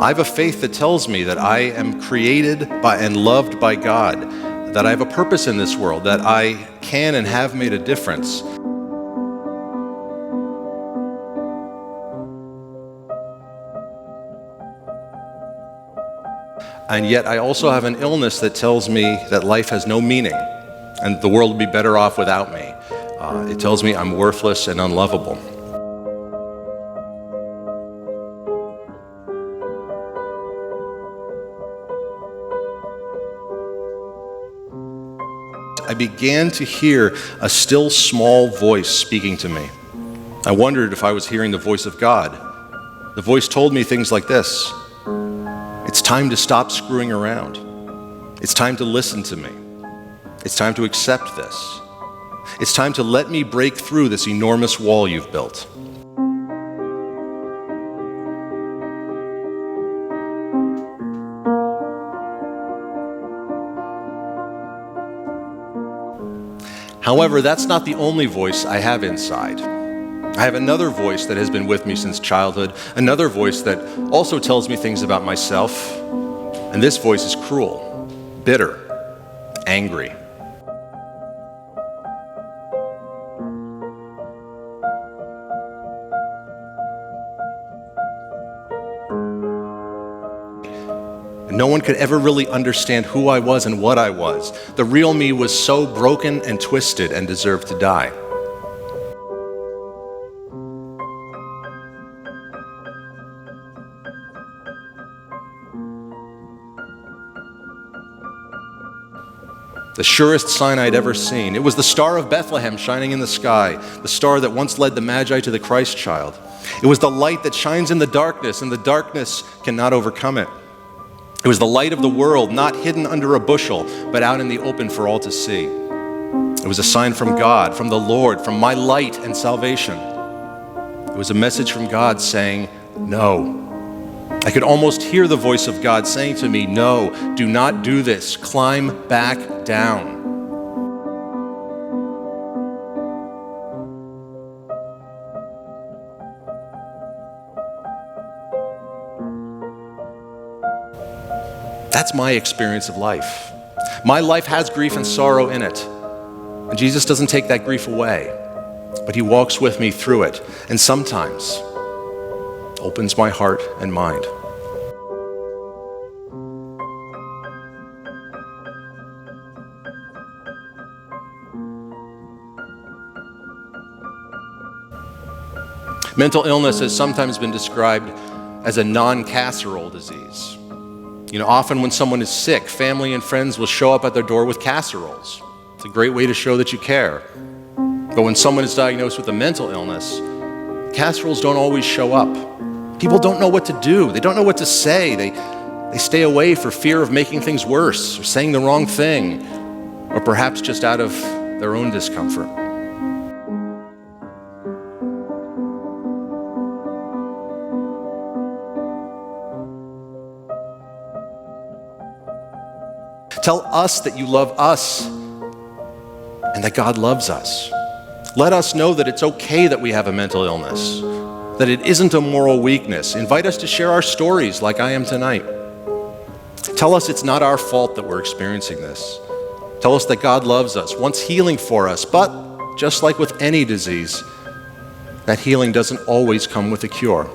I have a faith that tells me that I am created by and loved by God, that I have a purpose in this world, that I can and have made a difference. And yet I also have an illness that tells me that life has no meaning and the world would be better off without me. It tells me I'm worthless and unlovable. I began to hear a still small voice speaking to me. I wondered if I was hearing the voice of God. The voice told me things like this: it's time to stop screwing around. It's time to listen to me. It's time to accept this. It's time to let me break through this enormous wall you've built. However, that's not the only voice I have inside. I have another voice that has been with me since childhood, another voice that also tells me things about myself, and this voice is cruel, bitter, angry. No one could ever really understand who I was and what I was. The real me was so broken and twisted and deserved to die. The surest sign I'd ever seen. It was the Star of Bethlehem shining in the sky, the star that once led the Magi to the Christ child. It was the light that shines in the darkness, and the darkness cannot overcome it. It was the light of the world, not hidden under a bushel, but out in the open for all to see. It was a sign from God, from the Lord, from my light and salvation. It was a message from God saying, no. I could almost hear the voice of God saying to me, no, do not do this. Climb back down. That's my experience of life. My life has grief and sorrow in it. And Jesus doesn't take that grief away, but he walks with me through it, and sometimes opens my heart and mind. Mental illness has sometimes been described as a non-casserole disease. Often when someone is sick, family and friends will show up at their door with casseroles. It's a great way to show that you care. But when someone is diagnosed with a mental illness, casseroles don't always show up. People don't know what to do. They don't know what to say. They stay away for fear of making things worse, or saying the wrong thing, or perhaps just out of their own discomfort. Tell us that you love us and that God loves us. Let us know that it's okay that we have a mental illness, that it isn't a moral weakness. Invite us to share our stories like I am tonight. Tell us it's not our fault that we're experiencing this. Tell us that God loves us, wants healing for us, but just like with any disease, that healing doesn't always come with a cure.